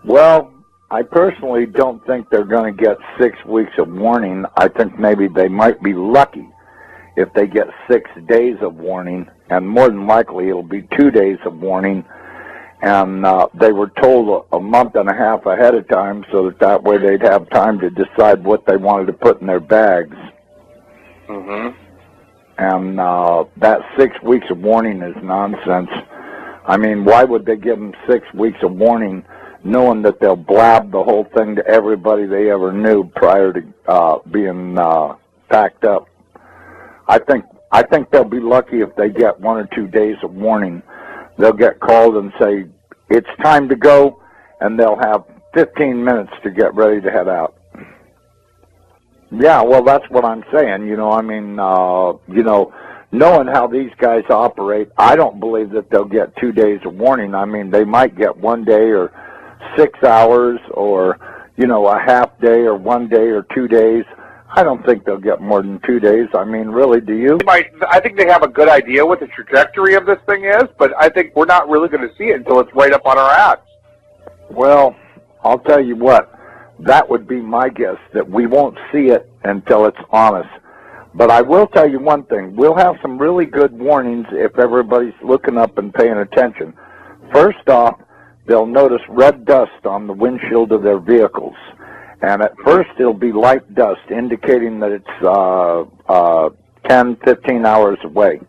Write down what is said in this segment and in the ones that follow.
Well, I personally don't think they're going to get 6 weeks of warning. I think maybe they might be lucky if they get 6 days of warning, and more than likely it'll be 2 days of warning. And they were told a month and a half ahead of time so that way they'd have time to decide what they wanted to put in their bags. Mm-hmm. And that 6 weeks of warning is nonsense. I mean, why would they give them 6 weeks of warning knowing that they'll blab the whole thing to everybody they ever knew prior to being packed up? I think they'll be lucky if they get 1 or 2 days of warning. They'll get called and say, it's time to go, and they'll have 15 minutes to get ready to head out. Yeah, well, that's what I'm saying. You know, I mean, you know, knowing how these guys operate, I don't believe that they'll get 2 days of warning. I mean, they might get 1 day or 6 hours or, you know, a half day or 1 day or 2 days. I don't think they'll get more than 2 days. I mean, really, do you? I think they have a good idea what the trajectory of this thing is, but I think we're not really going to see it until it's right up on our ass. Well, I'll tell you what, that would be my guess, that we won't see it until it's on us. But I will tell you one thing, we'll have some really good warnings if everybody's looking up and paying attention. First off, they'll notice red dust on the windshield of their vehicles. And at first it'll be light dust, indicating that it's 10, 15 hours away.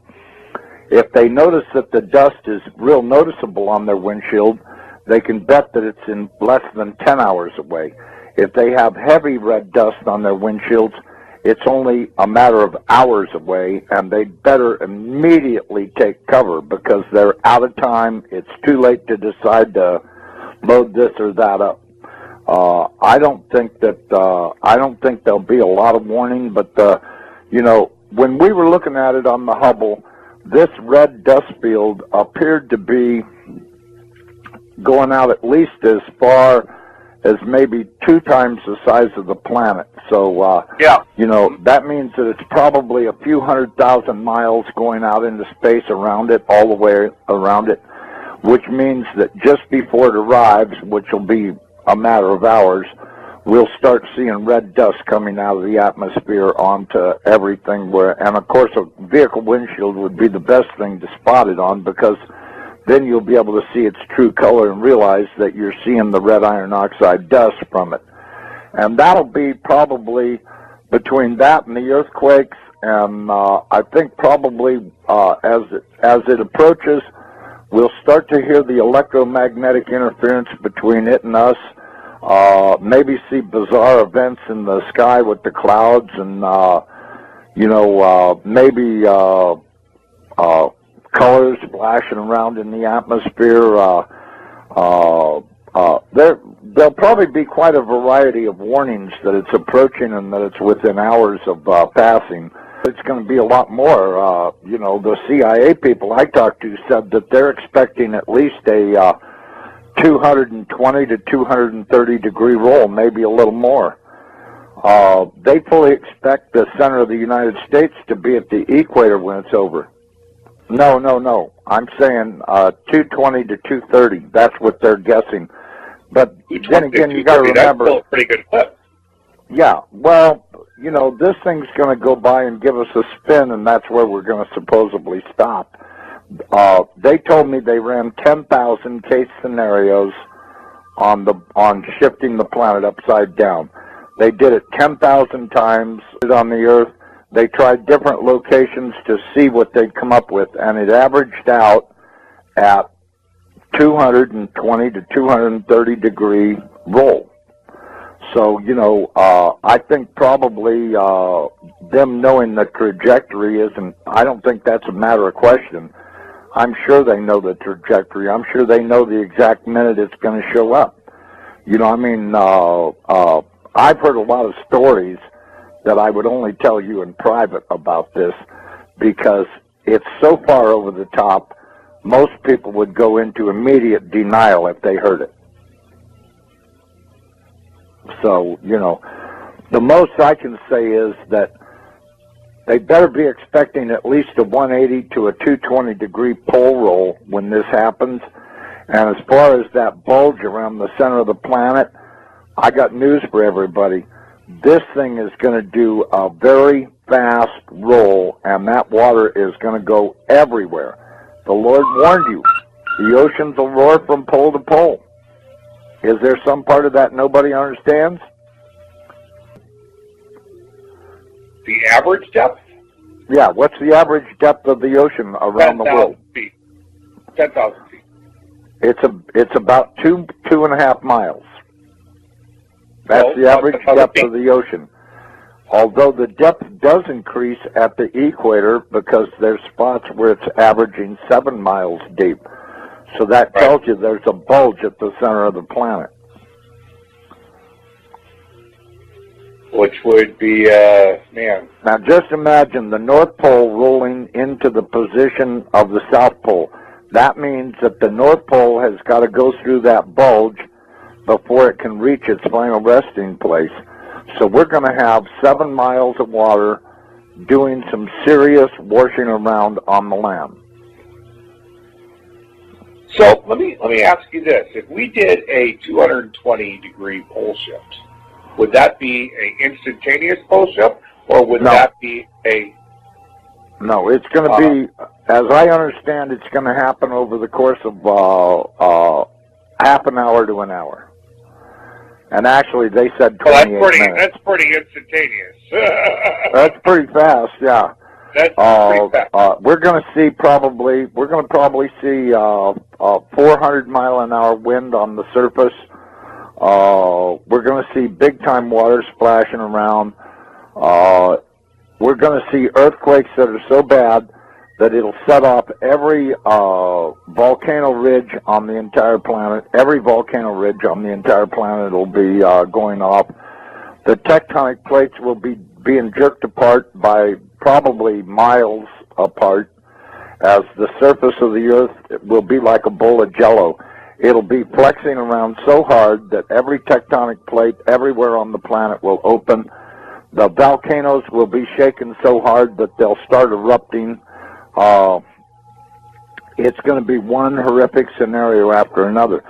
If they notice that the dust is real noticeable on their windshield, they can bet that it's in less than 10 hours away. If they have heavy red dust on their windshields, it's only a matter of hours away, and they'd better immediately take cover because they're out of time. It's too late to decide to load this or that up. I don't think there'll be a lot of warning, but you know, when we were looking at it on the Hubble, this red dust field appeared to be going out at least as far as maybe 2 times the size of the planet. So, yeah, you know, that means that it's probably a few 100,000 miles going out into space around it, all the way around it, which means that just before it arrives, which will be a matter of hours, we'll start seeing red dust coming out of the atmosphere onto everything. And of course, a vehicle windshield would be the best thing to spot it on, because then you'll be able to see its true color and realize that you're seeing the red iron oxide dust from it. And that'll be probably between that and the earthquakes, and I think probably as it approaches, we'll start to hear the electromagnetic interference between it and us. Maybe see bizarre events in the sky with the clouds, and you know, maybe colors flashing around in the atmosphere. There'll probably be quite a variety of warnings that it's approaching and that it's within hours of passing. It's going to be a lot more. You know, the CIA people I talked to said that they're expecting at least a 220 to 230 degree roll, maybe a little more. They fully expect the center of the United States to be at the equator when it's over. No. I'm saying 220 to 230. That's what they're guessing. But then again, you got to remember. That's still a pretty good clip. Yeah, well, you know, this thing's going to go by and give us a spin, and that's where we're going to supposedly stop. They told me they ran 10,000 case scenarios on shifting the planet upside down. They did it 10,000 times on the Earth. They tried different locations to see what they'd come up with, and it averaged out at 220 to 230 degree roll. So, you know, I think probably them knowing the trajectory isn't, I don't think that's a matter of question. I'm sure they know the trajectory. I'm sure they know the exact minute it's going to show up. You know, I mean, I've heard a lot of stories that I would only tell you in private about this, because it's so far over the top, most people would go into immediate denial if they heard it. So, you know, the most I can say is that they better be expecting at least a 180 to a 220 degree pole roll when this happens, And as far as that bulge around the center of the planet, I got news for everybody. This thing is going to do a very fast roll, and that water is going to go everywhere. The Lord warned you. The oceans will roar from pole to pole. Is there some part of that nobody understands? The average depth? Yeah, what's the average depth of the ocean around the world? 10,000 feet. 10,000 feet. It's about 2.5 miles. That's the average depth of the ocean. Although the depth does increase at the equator because there's spots where it's averaging 7 miles deep. So that tells you there's a bulge at the center of the planet. Which would be, man. Now just imagine the North Pole rolling into the position of the South Pole. That means that the North Pole has got to go through that bulge before it can reach its final resting place. So we're going to have 7 miles of water doing some serious washing around on the land. So let me ask you this: if we did a 220-degree pole shift, would that be an instantaneous pole shift, or would that be a? No, it's going to be, as I understand, it's going to happen over the course of half an hour to an hour. And actually, they said 28 minutes. That's pretty instantaneous. That's pretty fast, yeah. That's pretty fast. We're going to probably see 400-mile-an-hour wind on the surface. We're going to see big-time water splashing around. We're going to see earthquakes that are so bad that it'll set off every volcano ridge on the entire planet. Every volcano ridge on the entire planet will be going off. The tectonic plates will be being jerked apart by probably miles apart, as the surface of the earth will be like a bowl of jello. It'll be flexing around so hard that every tectonic plate everywhere on the planet will open. The volcanoes will be shaken so hard that they'll start erupting. It's going to be one horrific scenario after another.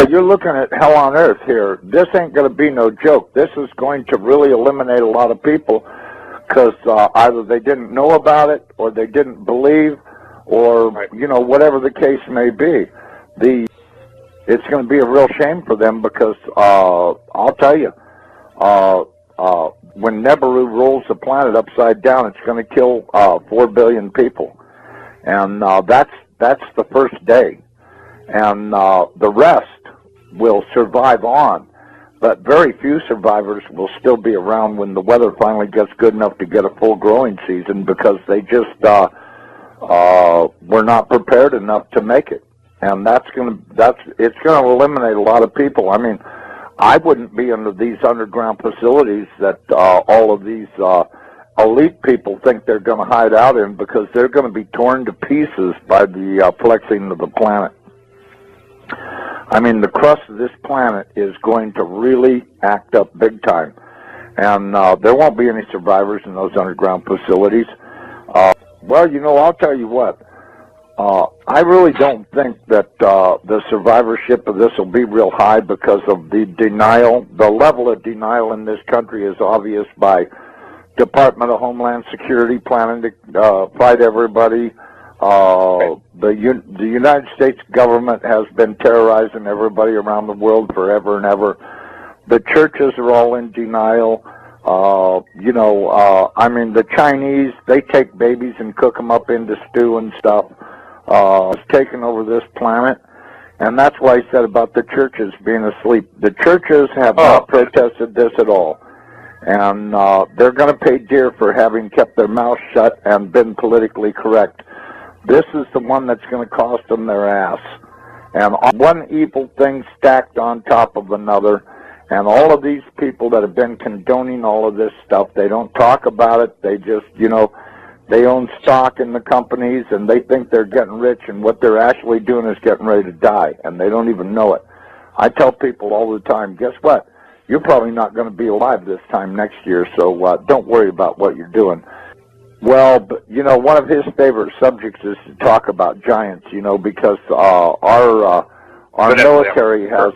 You're looking at hell on earth here. This ain't going to be no joke. This is going to really eliminate a lot of people because either they didn't know about it or they didn't believe, or you know, whatever the case may be. It's going to be a real shame for them because I'll tell you, when Nibiru rolls the planet upside down, it's going to kill 4 billion people, and that's the first day, and the rest will survive on, but very few survivors will still be around when the weather finally gets good enough to get a full growing season, because they just were not prepared enough to make it, and it's going to eliminate a lot of people. I mean, I wouldn't be under these underground facilities that all of these elite people think they're going to hide out in, because they're going to be torn to pieces by the flexing of the planet. I mean, the crust of this planet is going to really act up big time, and there won't be any survivors in those underground facilities. Well, you know, I'll tell you what. I really don't think that the survivorship of this will be real high because of the denial. The level of denial in this country is obvious by Department of Homeland Security planning to fight everybody. The United States government has been terrorizing everybody around the world forever and ever. The churches are all in denial. I mean, the Chinese, they take babies and cook them up into stew and stuff. It's taken over this planet, and that's why I said about the churches being asleep. The churches have not protested this at all, and they're going to pay dear for having kept their mouths shut and been politically correct. This is the one that's going to cost them their ass, and one evil thing stacked on top of another. And all of these people that have been condoning all of this stuff, they don't talk about it. They just, they own stock in the companies, and they think they're getting rich, and what they're actually doing is getting ready to die, and they don't even know it. I tell people all the time, guess what? You're probably not going to be alive this time next year, so don't worry about what you're doing. Well, but, one of his favorite subjects is to talk about giants, because our military has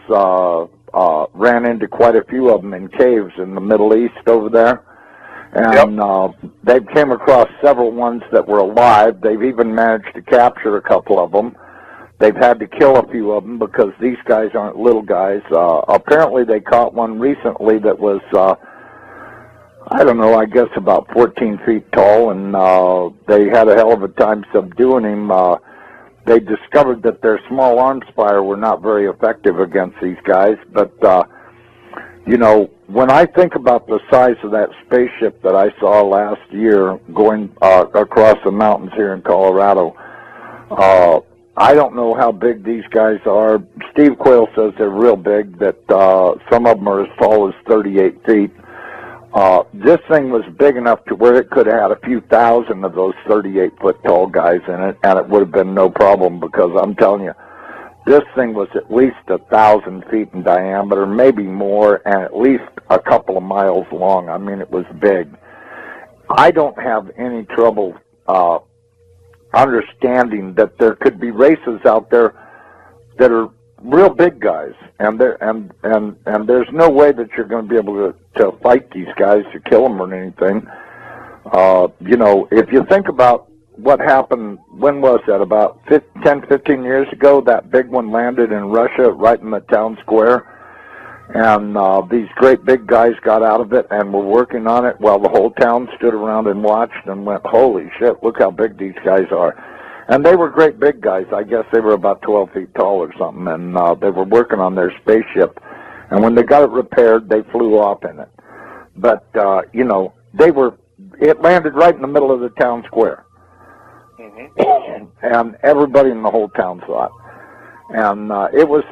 ran into quite a few of them in caves in the Middle East over there. And they came across several ones that were alive. They've even managed to capture a couple of them. They've had to kill a few of them because these guys aren't little guys. Apparently they caught one recently that was, I don't know, I guess about 14 feet tall, and they had a hell of a time subduing him. They discovered that their small arms fire were not very effective against these guys, but, you know, when I think about the size of that spaceship that I saw last year going across the mountains here in Colorado, I don't know how big these guys are. Steve Quayle says they're real big, that some of them are as tall as 38 feet. This thing was big enough to where it could have had a few thousand of those 38-foot tall guys in it, and it would have been no problem, because I'm telling you, this thing was at least 1,000 feet in diameter, maybe more, and at least a couple of miles long. I mean, it was big. I don't have any trouble understanding that there could be races out there that are real big guys, and there's no way that you're going to be able to fight these guys to kill them or anything. You know, if you think about what happened, when was that, about 10, 15 years ago, that big one landed in Russia right in the town square, and these great big guys got out of it and were working on it while the whole town stood around and watched and went, holy shit, look how big these guys are. And they were great big guys. I guess they were about 12 feet tall or something, and they were working on their spaceship. And when they got it repaired, they flew off in it. But, you know, it landed right in the middle of the town square. And everybody in the whole town saw it. And it was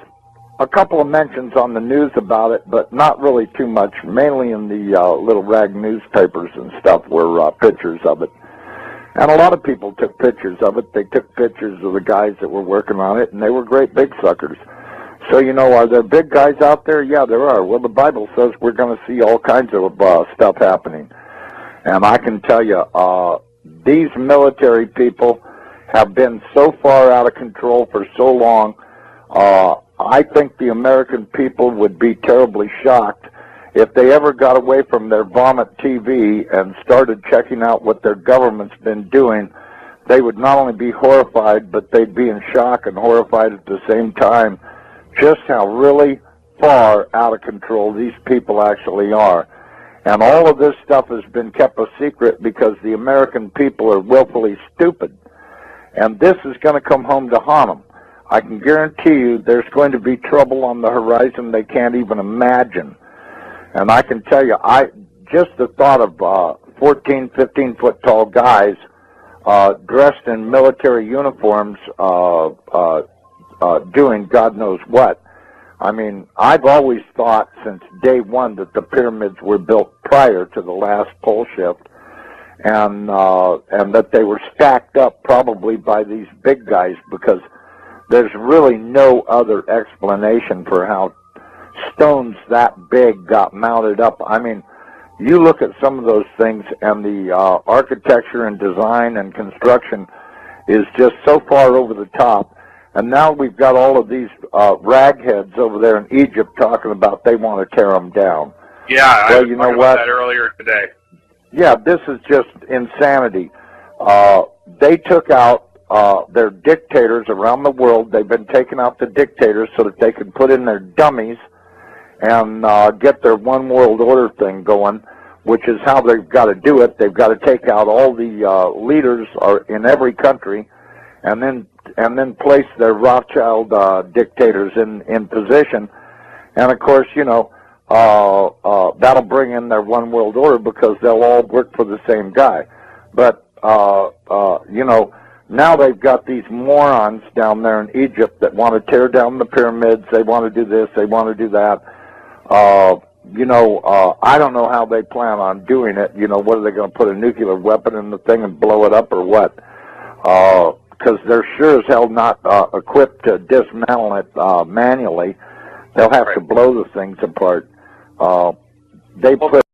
a couple of mentions on the news about it, but not really too much. Mainly in the little rag newspapers and stuff were pictures of it. And a lot of people took pictures of it. They took pictures of the guys that were working on it, and they were great big suckers. So, you know, are there big guys out there? Yeah, there are. Well, the Bible says we're going to see all kinds of stuff happening. And I can tell you, these military people have been so far out of control for so long, I think the American people would be terribly shocked if they ever got away from their vomit TV and started checking out what their government's been doing. They would not only be horrified, but they'd be in shock and horrified at the same time, just how really far out of control these people actually are. And all of this stuff has been kept a secret because the American people are willfully stupid. And this is going to come home to haunt them. I can guarantee you there's going to be trouble on the horizon they can't even imagine. And I can tell you, just the thought of 14, 15-foot tall guys dressed in military uniforms doing God knows what. I mean, I've always thought since day one that the pyramids were built prior to the last pole shift, and that they were stacked up probably by these big guys, because there's really no other explanation for how stones that big got mounted up. I mean, you look at some of those things, and the architecture and design and construction is just so far over the top. And now we've got all of these ragheads over there in Egypt talking about they want to tear them down. Yeah, well, I was you know talking what? about that earlier today. Yeah, this is just insanity. They took out their dictators around the world. They've been taking out the dictators so that they could put in their dummies and get their one world order thing going, which is how they've got to do it. They've got to take out all the leaders in every country, and then place their Rothschild dictators in position. And of course, you know, that'll bring in their one world order because they'll all work for the same guy. But you know, now they've got these morons down there in Egypt that want to tear down the pyramids. They want to do this, they want to do that. You know, I don't know how they plan on doing it. You know, what are they going to put a nuclear weapon in the thing and blow it up, or what? Because they're sure as hell not equipped to dismantle it manually. They'll have to blow the things apart. They put